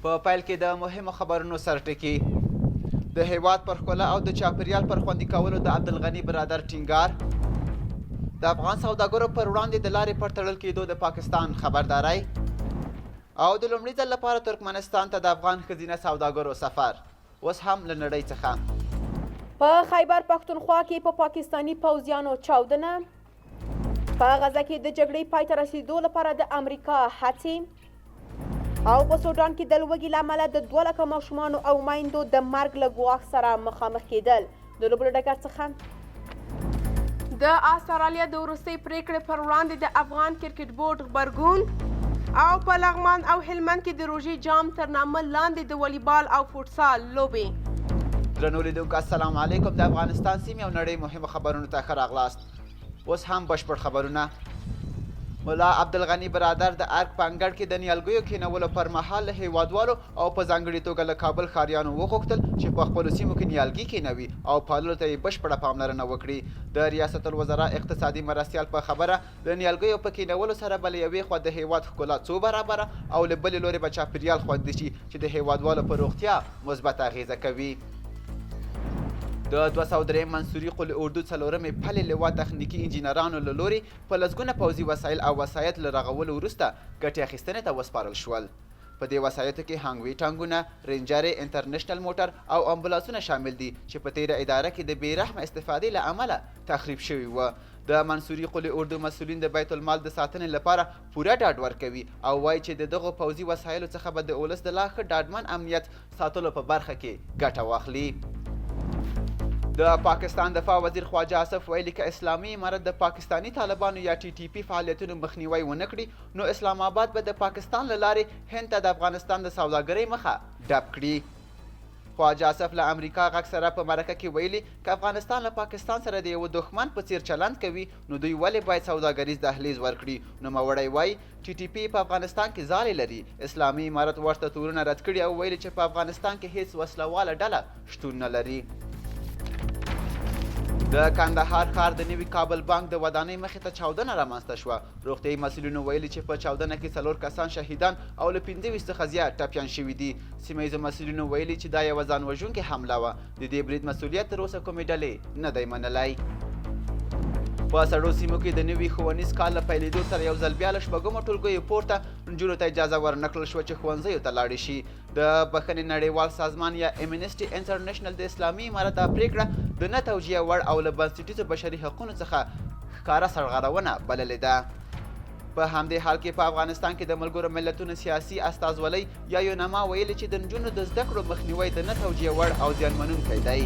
په پیل کې د مهمو خبرونو سرټکي د هیواد پر ښکلا او د چاپیریال پر خوندي کولو د عبدالغني برادر ټینګار، د افغان سوداګرو پر وړاندې د لارې پر تړل کېدو د پاکستان خبرداری او د لومړي ځل لپاره ترکمنستان ته د افغان ښځینه سوداګرو سفر. اوس هم له نړۍ څخه په خیبر پښتونخوا کې په پاکستاني پوځیانو چاودنه، په غزه کې د جګړې پای ته رسیدو لپاره د امریکا هڅې، او په سودان کې د لوږې له امله د 2 لکه ماشومانو او میندو د مرګ له ګواښ سره مخامخ کېدل. د لوبو له ډګر څخه د استرالیا د وروستۍ پریکړې پر وړاندې د افغان کرکټ بورډ غبرګون، او په لغمان او هلمند کې د روژې جام تر نامه لاندې د والیبال او فوټسال لوبې. درنو لیدونکو السلام علیکم. د افغانستان سیمې او نړۍ مهمو خبرونو ته ښه راغلاست. اوس هم بشپړ خبرونه. ملا عبدالغني برادر د ارګ په انګړ کې د نیالګیو کېنولو پر مهال له هیوادوالو او په ځانګړې توګه له کابل ښاریانو وغوښتل چې په خپلو سیمو کې نیالګي کېنوي او پاللو ته یې بشپړه پاملرنه وکړي. د ریاست الوزرا اقتصادي مرستیال په خبره د نیالګیو په کېنولو سره به له یوې خوا د هیواد ښکلا څو برابره او له بلې لورې به چاپیریال خوندي شي چې د هیوادوالو په روغتیا مثبت اغیزه کوي. د 203 منصوري قل اردو څلورمې پلې لوا تخنیکي انجینرانو له لوري په لسګونه پوځي وسایل او وسایط له رغولو وروسته ګټې اخیستنې ته وسپارل شول. په دې وسایطو کې هانګوي ټانګونه، رینجرې، انټرنیشنل موټر او امبولانسونه شامل دي چې په تیره اداره کې د بې رحمه استفادې له امله تخریب شوي وو. د منصوري قل اردو مسؤلین د بیت المال د ساتنې لپاره پوره ډاډ ورکوي او وایي چې د دغو پوځي وسایلو څخه به د ولس د لا ښه ډاډمن امنیت ساتلو په برخه کې ګټه واخلي. د پاکستان دفاع وزیر خواجه آصف ویلي که اسلامي امارت د پاکستاني طالبانو یا ټي ټي پي فعالیتونو مخنیوی ونه کړي نو اسلام آباد به د پاکستان له لارې هند ته د افغانستان د سوداګرۍ مخه ډب کړي. خواجه آصف له امریکا غږ سره په مرکه کې ویلي که افغانستان له پاکستان سره د یوه دښمن په څیر چلند کوي نو دوی ولې باید سوداګریز دهلیز ورکړي. نوموړی وایي ټي ټي پي په افغانستان کې ځالې لري. اسلامي امارت ورته تورونه رد کړي او ویلي چې په افغانستان کې هیڅ وسله ډله شتون نه لري. د کندهار ښار د نوي کابل بانک د ودانۍ مخې ته چاودنه رامنځته شوه. روغتیایي مسؤلینو ویلي چې په چاودنه کې 4 کسان شهیدان او له 25 څخه زیات ټپیان شوي دي. سیمه ییزو مسؤلینو ویلي چې دا یوه ځان وژونکې حمله وه. د دې برید مسؤلیت تر اوسه کومې ډلې نه دی منلی. په سړو سیمو کې د نوي ښوونیز کال له پیلېدو سره یو ځل بیا له شپږمو ټولګیو پورته نجونو ته اجازه ورنکړل شوه چې ښوونځیو ته لاړې شي. د بخښنې نړیوال سازمان یا امنسټي انټرنیشنل د اسلامي امارت دا پریکړه د نه توجیه وړ او له بنسټیزو بشري حقونو څخه ښکاره سرغړونه بللې ده. په همدې حال کې په افغانستان کې د ملګرو ملتونو سیاسي استازولۍ یا یونما ویلي چې د نجونو د زده کړو مخنیوی د نه توجیه وړ او زیانمنونکی دی.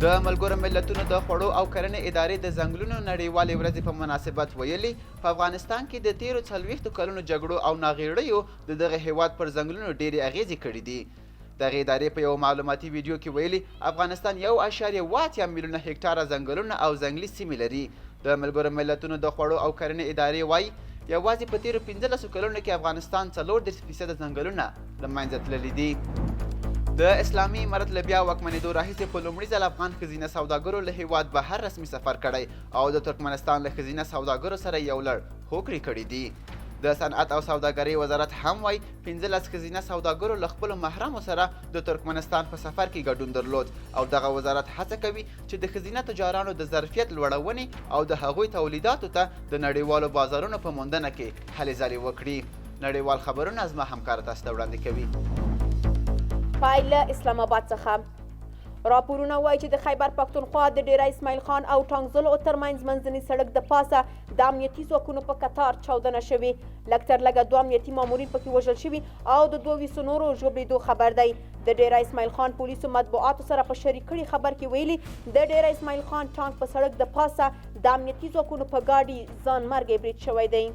د ملګرو ملتونو د خوړو او کرنې ادارې د ځنګلونو نړیوالې ورځې په مناسبت ویلي په افغانستان کې د تیرو 40 کلونو جګړو او ناغېړیو د دغه هیواد پر ځنګلونو ډېرې اغیزې کړي دي. دغه ادارې په یو معلوماتي ویډیو کې ویلي افغانستان 1.8 میلیونه هکټاره ځنګلونه او ځنګلي سیمې لري. د ملګرو ملتونو د خوړو او کرنې ادارې وایي یوازې په تیرو 15 کلونو کې افغانستان 34% ځنګلونه له منځه تللي دي. د اسلامي امارت له بیا واکمنېدو راهیسې په لومړي ځل افغان ښځینه سوداګرو له هیواد بهر رسمي سفر کړی او د ترکمنستان له ښځینه سوداګرو سره یو لړ هوکړې کړي دي. د صنعت او سوداګرۍ وزارت هم وایي 15 ښځینه سوداګرو له خپلو محرمو سره د ترکمنستان په سفر کې ګډون درلود او دغه وزارت هڅه کوي چې د ښځینه تجارانو د ظرفیت لوړونې او د هغوی تولیداتو ته د نړیوالو بازارونو په موندنه کې هلې ځلې وکړي. نړیوال خبرونه زما همکار تاسو ته وړاندې کوي. پایله اسلام آباد څخه راپورونه وایي چې د خیبر پښتونخوا د ډیره اسماعیل خان او ټانګزلو ترمنځ منځني سړک د پاسه د امنیتي ځواکونو په کتار چاودنه شوې. لږ تر لږه 2 امنیتي مامورین پکې وژل شوي او د 200 نورو ژوبلېدو خبر دی. د ډیره اسماعیل خان پولیسو مطبوعاتو سره په شریک کړي خبر کې ویلي د ډیره اسماعیل خان ټانک په سړک د پاسه د امنیتي ځواکونو په ګاډي ځان مرګ برید شوی دی.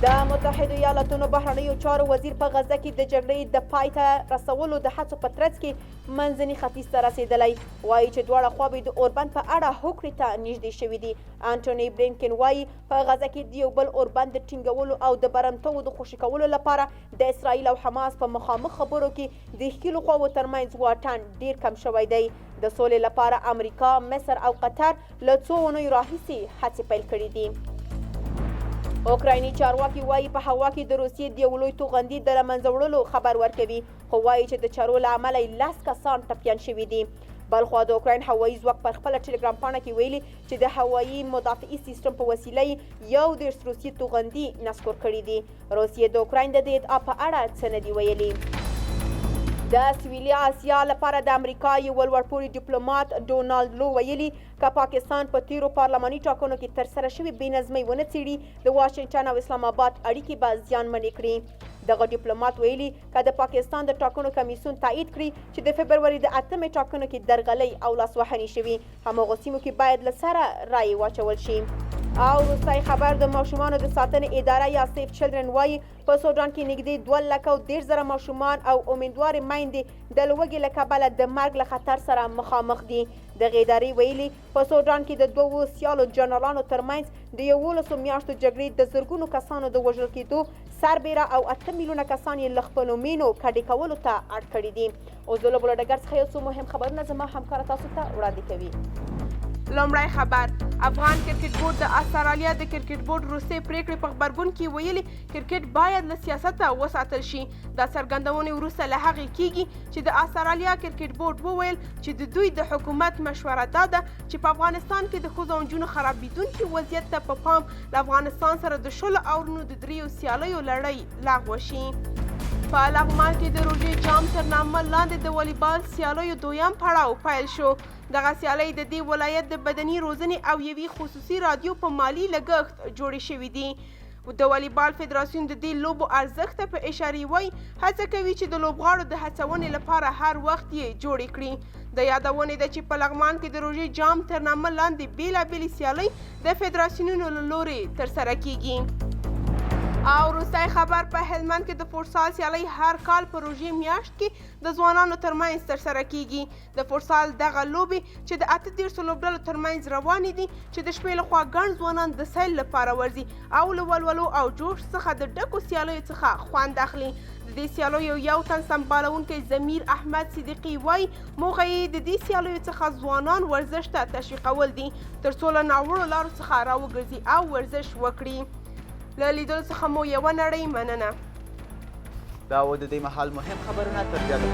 د متحده ایالاتونو بهرنیو چارو وزیر په غزه کې د جګړې د پای ته رسولو د هڅو په ترڅ کې منځني ختیځ ته رسېدلی. وایي چې دواړه خواوې د اوربند په اړه هوکړې ته نږدې شوي دي. انټوني بلینکن وایي په غزه کې د یو بل اوربند د ټینګولو او د برمتوو د خوشي کولو لپاره د اسرائیل او حماس په مخامخ خبرو کې د ښکیلو خواوو ترمنځ واټن ډیر کم شوی دی. د سولې لپاره امریکا، مصر او قطر له څو اونیو راهیسې هڅې پیل کړي دي. اوکرایني چارواکي وایي په هوا کې د روسیې د یو لوی توغندي د له منځه وړلو خبر ورکوي، خو وایي چې د چارو له امله یې 10 کسان ټپیان شوي دي. بلخوا د اوکراین هوایي ځواک پر خپله ټلګرام پاڼه کې ویلي چې د هوایي مدافعي سیستم په وسیله یې 11 روسي توغندي نسکور کړي دي. روسیې د اوکراین د دې ادعا په اړه څه نه دي ویلي. د سویلي اسیا لپاره د امریکا یو لوړپوړي ډیپلوماټ ډونالډ لو ویلي که پاکستان په تیرو پارلماني ټاکنو کې ترسره شوې بې نظمۍ ونه څېړي د واشنګټن او اسلام آباد اړیکې به زیانمنې کړي. دغه ډیپلوماټ ویلي که د پاکستان د ټاکنو کمیسیون تایید کړي چې د فبروري د 8مې ټاکنو کې درغلۍ او لاسوهنې شوي، هماغو سیمو کې باید له سره رایې واچول شي. او وروستی خبر د ماشومانو د ساتنې اداره یا سیف چلډرن وایي په سوډان کې نږدې 2,10,000 ماشومان او امیندوارې میندې د لوږې له کبله د مرګ له خطر سره مخامخ دي. دغې ادارې ویلي په سوډان کې د 2 سیالو جنرالانو ترمنځ د 11 میاشتو جګړې د زرګونو کسانو د وژل کېدو سربیره او 8 میلیونه کسان یې له خپلو مینو کډې کولو ته اړ کړي دي. اوس د لوبو له ډګر څخه یو څو مهم خبرونه زما همکاره تاسو ته وړاندې کوي. لومړی خبر، افغان کرکټ بورډ د استرالیا د کرکټ بورډ وروستۍ پریکړې په غبرګون کې ویلي کرکټ باید له سیاسته وساتل شي. دا څرګندونې وروسته له هغې کېږي چې د استرالیا کرکټ بورډ وویل چې د دوی د حکومت مشوره دا ده چې په افغانستان کې د ښځو او نجونو خرابېدونکي وضعیت ته په پام له افغانستان سره د 16 اورونو د 3 سیالیو لړۍ لغوه شي. په لغمان کې د روژې جام تر نامه لاندې د والیبال سیالیو 2یم پړاو پیل شو. دغه سیالۍ د دې ولایت د بدني روزنې او یوې خصوصي رادیو په مالي لګښت جوړې شوې دي. د والیبال فدراسیون د دې لوبو ارزښت ته په اشارې وایي هڅه کوي چې د لوبغاړو د هڅونې لپاره هر وخت یې جوړې کړي. د یادونې ده چې په لغمان کې د روژې جام تر نامه لاندې بېلابېلې سیالۍ د فدراسیونونو له لورې ترسره کیږي. او وروستی خبر، په هلمند کې د فوټسال سیالۍ هر کال په روژې میاشت کې د ځوانانو ترمنځ ترسره کیږي. د فوټسال دغه لوبې چې د 38 لوبډلو ترمنځ روانې دي چې د شپې لخوا ګڼ ځوانان د سیل لپاره ورځي او له ولولو او جوش څخه د ډکو سیالیو څخه خوند اخلي. د دې سیالیو یو تن سمبالونکی ضمیر احمد صدیقي وایي موخه یې د دې سیالیو څخه ځوانان ورزش ته تشویقول دي تر څو له ناوړو لارو څخه راوګرځي او ورزش وکړي. له لیدلو څخه مو یوه نړۍ مننه. دا و د دې مهال مهم خبرونه، تر بیا د